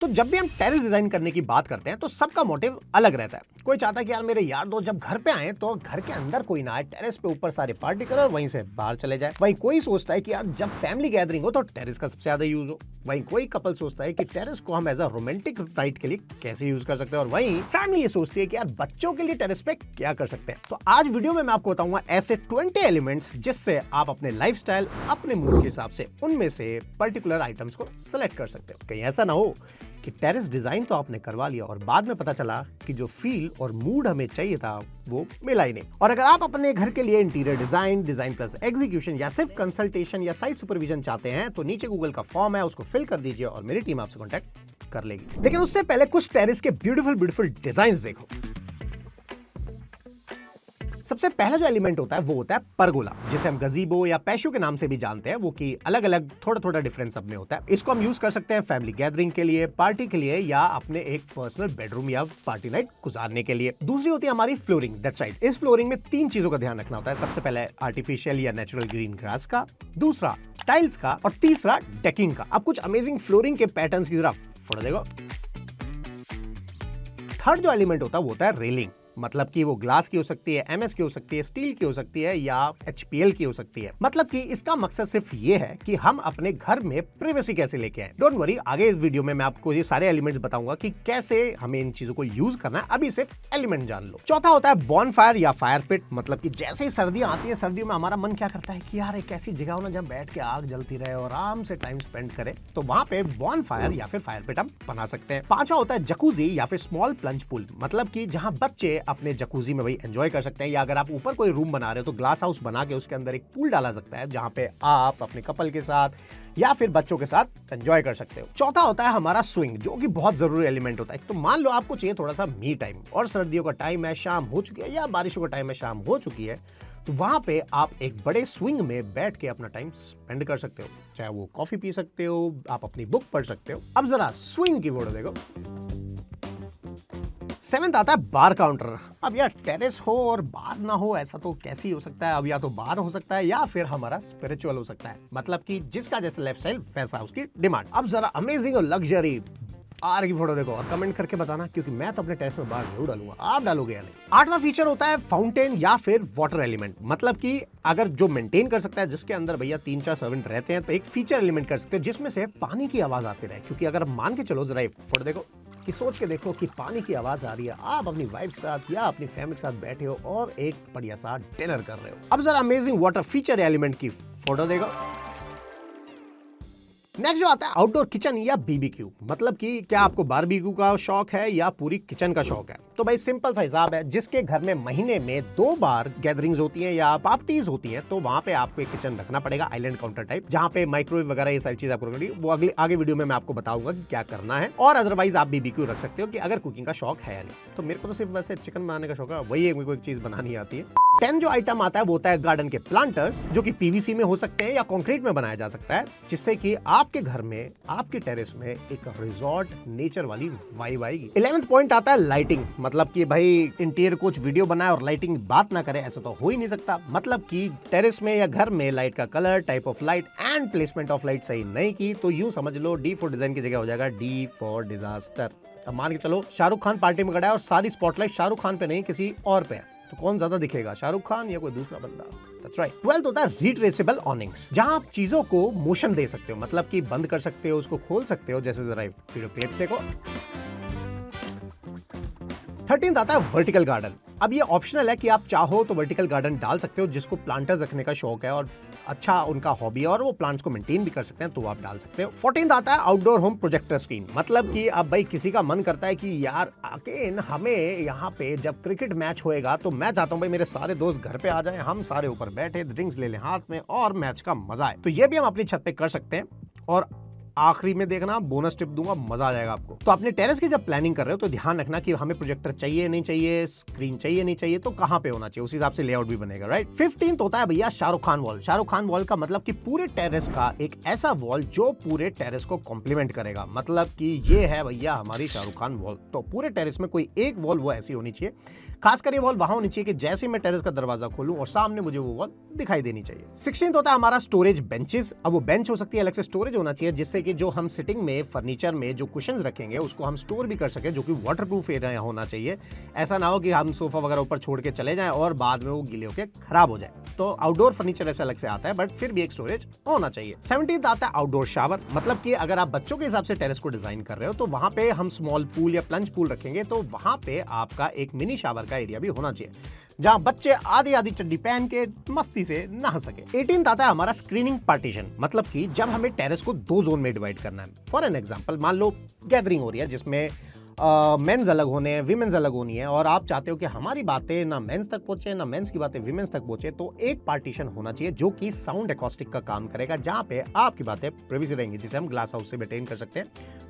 तो जब भी हम टेरेस डिजाइन करने की बात करते हैं तो सबका मोटिव अलग रहता है। कोई चाहता है कि यार मेरे यार दोस्त जब घर पे आए तो घर के अंदर कोई ना आए, टेरेस पे ऊपर सारे पार्टी करें और वहीं से बाहर चले जाए। वहीं कोई सोचता है कि यार जब फैमिली गैदरिंग हो तो टेरेस का सबसे ज्यादा यूज हो। वहीं कोई कपल सोचता है कि टेरेस को हम एज अ रोमांटिक नाइट के लिए कैसे यूज कर सकते हैं, और वहीं फैमिली ये सोचती है कि यार बच्चों के लिए टेरेस पे क्या कर सकते हैं। तो आज वीडियो में मैं आपको बताऊंगा ऐसे 20 एलिमेंट्स जिससे आप अपने लाइफस्टाइल, अपने मूड के हिसाब से उनमें से पर्टिकुलर आइटम्स को सेलेक्ट कर सकते हो। कहीं ऐसा ना हो कि टेरेस डिजाइन तो आपने करवा लिया और बाद में पता चला कि जो फील और मूड हमें चाहिए था वो मिला ही नहीं। और अगर आप अपने घर के लिए इंटीरियर डिजाइन प्लस एग्जीक्यूशन या सिर्फ कंसल्टेशन या साइट सुपरविजन चाहते हैं तो नीचे गूगल का फॉर्म है, उसको फिल कर दीजिए और मेरी टीम आपसे कॉन्टैक्ट कर लेगी। लेकिन उससे पहले कुछ टेरेस के ब्यूटीफुल डिजाइन देखो। सबसे पहला जो एलिमेंट होता है वो होता है परगोला, जिसे हम गजीबो या पैशो के नाम से भी जानते हैं। वो की अलग अलग थोड़ा डिफरेंस सब में होता है। इसको हम यूज कर सकते हैं फैमिली गैदरिंग के लिए, पार्टी के लिए, या अपने एक पर्सनल बेडरूम या पार्टी नाइट गुजारने के लिए। दूसरी होती है हमारी फ्लोरिंग। दैट्स राइट, इस फ्लोरिंग में 3 चीजों का ध्यान रखना होता है। सबसे पहले आर्टिफिशियल या नेचुरल ग्रीन ग्रास का, दूसरा टाइल्स का, और तीसरा डेकिंग का। अब कुछ अमेजिंग फ्लोरिंग के पैटर्न्स की तरफ फोटो देखो। थर्ड जो एलिमेंट होता है वो होता है रेलिंग, मतलब कि वो ग्लास की हो सकती है, एमएस की हो सकती है, स्टील की हो सकती है, या एचपीएल की हो सकती है। मतलब कि इसका मकसद सिर्फ ये है कि हम अपने घर में प्राइवेसी कैसे लेके आए। डोंट वरी, आगे इस वीडियो में मैं आपको ये सारे एलिमेंट्स बताऊंगा कि कैसे हमें इन चीजों को यूज करना है। अभी सिर्फ एलिमेंट जान लो। चौथा होता है बॉनफायर या फायर पिट, मतलब कि जैसे ही सर्दियां आती है, सर्दियों में हमारा मन क्या करता है कि यार एक ऐसी जगह हो ना जब बैठ के आग जलती रहे और आराम से टाइम स्पेंड करे, तो वहां पे बॉनफायर या फिर फायर पिट हम बना सकते हैं। पांचवा होता है जकूजी या फिर स्मॉल प्लंज पूल, मतलब कि जहां बच्चे अपने जकूजी में एंजॉय कर सकते हैं, या अगर आप ऊपर कोई रूम बना रहे हो तो ग्लास हाउस बना के उसके अंदर एक पूल डाला सकता है जहां पे आप अपने कपल के साथ या फिर बच्चों के साथ एंजॉय कर सकते हो। चौथा होता है हमारा स्विंग, जो कि बहुत जरूरी एलिमेंट होता है। तो मान लो आपको चाहिए थोड़ा सा मी टाइम, और सर्दियों का टाइम है, शाम हो चुकी है, या बारिशों का टाइम है, शाम हो चुकी है, तो वहां पे आप एक बड़े स्विंग में बैठ के अपना टाइम स्पेंड कर सकते हो। चाहे वो कॉफी पी सकते हो, आप अपनी बुक पढ़ सकते हो। अब जरा स्विंग की फोटो देखो। 7th आता है बार काउंटर। अब यार टेरेस हो और बार ना हो ऐसा तो कैसे ही हो सकता है। अब या तो बार हो सकता है या फिर हमारा स्पिरिचुअल हो सकता है, मतलब कि जिसका जैसा लाइफस्टाइल वैसा उसकी डिमांड। अब जरा अमेजिंग और लग्जरी बार की फोटो देखो और कमेंट करके बताना, क्योंकि मैं तो अपने टेरेस में बार जरूर डालूंगा, आप डालोगे या नहीं। 8वां फीचर होता है फाउंटेन या फिर वाटर एलिमेंट, मतलब कि अगर जो मेंटेन कर सकता है, जिसके अंदर भैया 3-4 सर्वेंट रहते हैं, तो एक फीचर एलिमेंट कर सकते हैं जिसमें से पानी की आवाज आती रहे। क्योंकि अगर मान के चलो, जरा फोटो देखो कि सोच के देखो कि पानी की आवाज आ रही है, आप अपनी वाइफ के साथ या अपनी फैमिली के साथ बैठे हो और एक बढ़िया सा डिनर कर रहे हो। अब जरा अमेजिंग वाटर फीचर एलिमेंट की फोटो देखो। नेक्स्ट जो आता है आउटडोर किचन या बीबीक्यू, मतलब कि क्या आपको बारबेक्यू का शौक है या पूरी किचन का शौक है। तो भाई सिंपल सा हिसाब है, जिसके घर में महीने में 2 बार गैदरिंग्स होती हैं या पार्टीज होती हैं, तो वहां पे आपको एक किचन रखना पड़ेगा, आइलैंड काउंटर टाइप, जहां पे माइक्रोवेव वगैरह ये सारी चीज आपको रखनी। वो आगे वीडियो में मैं आपको बताऊंगा कि क्या करना है। और अदरवाइज आप बीबीक्यू रख सकते हो कि अगर कुकिंग का शौक है या नहीं। तो मेरे को तो सिर्फ वैसे चिकन बनाने का शौक है, वही मेरे को एक चीज बनानी आती है। 10 जो आइटम आता है वो होता है गार्डन के प्लांटर्स, जो कि पीवीसी में हो सकते हैं या कंक्रीट में बनाया जा सकता है, जिससे कि आपके घर में, आपके टेरेस में एक रिजॉर्ट नेचर वाली वाइब आएगी। 11th पॉइंट आता है लाइटिंग, मतलब कि भाई इंटीरियर कुछ वीडियो बनाए और लाइटिंग बात ना करे, ऐसा तो हो ही नहीं सकता। मतलब कि टेरेस में या घर में लाइट का colour, type of light and placement of light सही नहीं की तो यूं समझ लो डी फॉर डिजाइन की जगह हो जाएगा डी फॉर डिजास्टर। अब मान के चलो शाहरुख खान पार्टी में खड़ा है और सारी स्पॉटलाइट शाहरुख खान पे नहीं किसी और पे है, तो कौन ज्यादा दिखेगा, शाहरुख खान या कोई दूसरा बंदा? That's right. 12th होता है रिट्रेसेबल ऑनिंग्स, जहां आप चीजों को मोशन दे सकते हो, मतलब कि बंद कर सकते हो, उसको खोल सकते हो, जैसे जरा वीडियो क्लिप्स देखो। 13th आता है वर्टिकल गार्डन। अब ये ऑप्शनल है कि आप चाहो तो वर्टिकल गार्डन डाल सकते हो, जिसको प्लांटर्स रखने का शौक है और अच्छा उनका हॉबी है और वो प्लांट्स को मेंटेन भी कर सकते हैं, तो आप डाल सकते हो। 14th आता है आउटडोर होम प्रोजेक्टर स्क्रीन, मतलब कि अब भाई किसी का मन करता है कि यार अगेन हमें यहाँ पे जब क्रिकेट मैच होएगा तो मैं चाहता हूँ भाई मेरे सारे दोस्त घर पे आ जाएं, हम सारे ऊपर बैठे, ड्रिंक्स ले लें हाथ में और मैच का मजा है। तो ये भी हम अपनी छत पे कर सकते हैं। और आखिरी में देखना, बोनस टिप दूंगा, मजा आ जाएगा आपको। तो अपने टेरेस की जब प्लानिंग कर रहे हो तो ध्यान रखना कि हमें प्रोजेक्टर चाहिए नहीं चाहिए, स्क्रीन चाहिए नहीं चाहिए, तो कहां पे होना चाहिए, उस हिसाब से लेआउट भी बनेगा, राइट। 15th होता है भैया शाहरुख खान वॉल। शाहरुख खान वॉल का मतलब कि पूरे टेरेस का एक ऐसा वॉल जो पूरे टेरेस को कॉम्प्लीमेंट करेगा, मतलब कि ये है भैया हमारी शाहरुख खान वॉल। तो पूरे टेरेस में कोई एक वॉल वो ऐसी होनी चाहिए, खासकर ये वॉल वहां होनी चाहिए कि जैसे मैं टेरेस का दरवाजा खोलूं और सामने मुझे वो वॉल दिखाई देनी चाहिए। 16th होता है हमारा स्टोरेज बेंचेस। अब वो बेंच हो सकती है, अलग से स्टोरेज होना चाहिए जिससे कि कि जो हम सिटिंग में फर्नीचर में जो कुशन्स रखेंगे उसको हम स्टोर भी कर सके, जो कि वाटरप्रूफ एरिया होना चाहिए। ऐसा ना हो कि हम सोफा वगैरह ऊपर छोड़ के चले जाएं और बाद में वो गीले होके खराब हो जाए। तो आउटडोर फर्नीचर ऐसे अलग से आता है, बट फिर भी एक स्टोरेज होना चाहिए। 17th आता है आउटडोर शावर, मतलब कि अगर आप बच्चों के हिसाब से टेरेस को डिजाइन कर रहे हो तो वहां पे हम स्मॉल पूल या प्लंज पूल रखेंगे, तो वहां पे आपका एक मिनी शावर का एरिया भी होना चाहिए जहां बच्चे आधी आधी चड्डी पहन के मस्ती से नहा सके। 18th आता है हमारा स्क्रीनिंग पार्टीशन, मतलब कि जब हमें टेरेस को 2 जोन में डिवाइड करना है। फॉर एन एग्जांपल, मान लो गैदरिंग हो रही है जिसमें मेंस अलग होने हैं, विमेंस अलग होनी है, और आप चाहते हो कि हमारी बातें ना मेंस तक पहुंचे ना मेंस की बातें विमेंस तक पहुंचे, तो एक पार्टीशन होना चाहिए जो कि साउंड एकॉस्टिक का काम करेगा, जहां पे आपकी बातें प्राइवेसी रहेंगी, जिसे हम ग्लास हाउस से मेंटेन कर सकते हैं,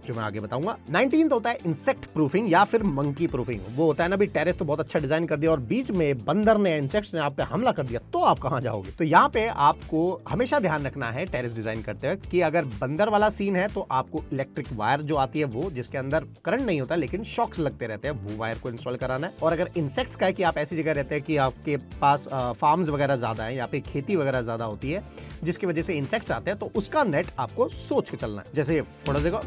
जो मैं आगे बताऊंगा। 19th होता है इंसेक्ट प्रूफिंग या फिर मंकी प्रूफिंग। वो होता है ना भी टेरेस तो बहुत अच्छा डिजाइन कर दिया और बीच में बंदर ने, इंसेक्ट्स ने आप पे हमला कर दिया, तो आप कहां जाओगे? तो यहाँ पे आपको हमेशा ध्यान रखना है टेरेस डिजाइन करते वक्त कि अगर बंदर वाला सीन है तो आपको इलेक्ट्रिक वायर जो आती है वो, जिसके अंदर करंट नहीं होता लेकिन शॉक्स लगते रहते हैं, वो वायर को इंस्टॉल कराना है। और अगर इंसेक्ट्स का है कि आप ऐसी जगह रहते हैं कि आपके पास फार्म्स वगैरह ज्यादा है, यहाँ पे खेती वगैरह ज्यादा होती है, जिसकी वजह से इंसेक्ट्स आते हैं, तो उसका नेट आपको सोच के चलना है। जैसे फोटो देखो।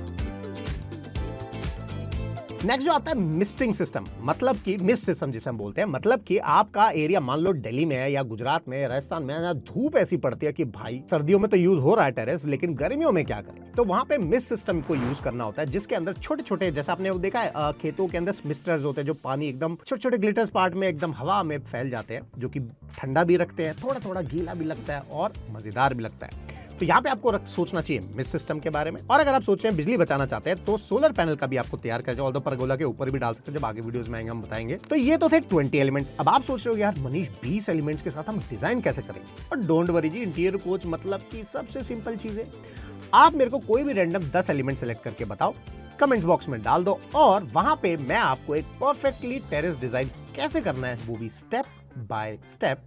नेक्स्ट जो आता है मिस्टिंग सिस्टम, मतलब कि मिस्ट सिस्टम जिसे हम बोलते हैं, मतलब कि आपका एरिया मान लो दिल्ली में है या गुजरात में, राजस्थान में, जहाँ धूप ऐसी पड़ती है कि भाई सर्दियों में तो यूज हो रहा है टेरेस, लेकिन गर्मियों में क्या करें? तो वहां पे मिस्ट सिस्टम को यूज करना होता है, जिसके अंदर छोटे छोटे, जैसे आपने वो देखा है खेतों के अंदर मिस्टर्स होते हैं जो पानी एकदम छोटे छोटे ग्लिटर्स पार्ट में एकदम हवा में फैल जाते हैं, जो कि ठंडा भी रखते हैं, थोड़ा थोड़ा गीला भी लगता है और मजेदार भी लगता है। तो यहाँ पे आपको सोचना चाहिए मिस्ट सिस्टम के बारे में। और अगर आप सोच रहे हैं बिजली बचाना चाहते हैं तो सोलर पैनल का भी आपको तैयार कर जाओ, परगोला के ऊपर भी डाल सकते हैं, जब आगे वीडियोस में आएंगे हम बताएंगे। तो ये तो थे 20 एलिमेंट्स। अब आप सोच रहे हो यार मनीष 20 एलिमेंट्स के साथ हम डिजाइन कैसे करेंगे? और डोंट वरी जी, इंटीरियर कोच मतलब कि सबसे सिंपल चीज है, आप मेरे को कोई भी रैंडम 10 एलिमेंट सेलेक्ट करके बताओ, कमेंट्स बॉक्स में डाल दो, और वहां पे मैं आपको एक परफेक्टली टेरेस डिजाइन कैसे करना है वो भी स्टेप बाय स्टेप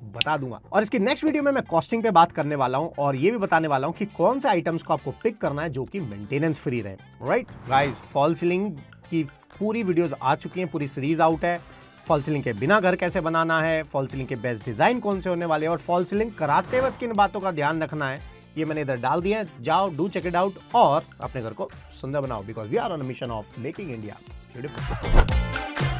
बता दूंगा। और इसकी नेक्स्ट वीडियो में मैं कॉस्टिंग पे बात करने वाला हूं और ये भी बताने वाला हूं कि कौन से आइटम्स को आपको पिक करना है जो कि मेंटेनेंस फ्री रहे। राइट गाइस, फॉल सीलिंग की पूरी वीडियोस आ चुकी हैं, पूरी सीरीज आउट है। फॉल सीलिंग के बिना घर कैसे बनाना है, फॉल सीलिंग के बेस्ट डिजाइन कौन से होने वाले हैं, और फॉल सीलिंग कराते वक्त किन बातों का ध्यान रखना है, ये मैंने इधर डाल दिया है। जाओ, डू चेक इट आउट और अपने घर को सुंदर बनाओ, because we are on a mission of making India beautiful.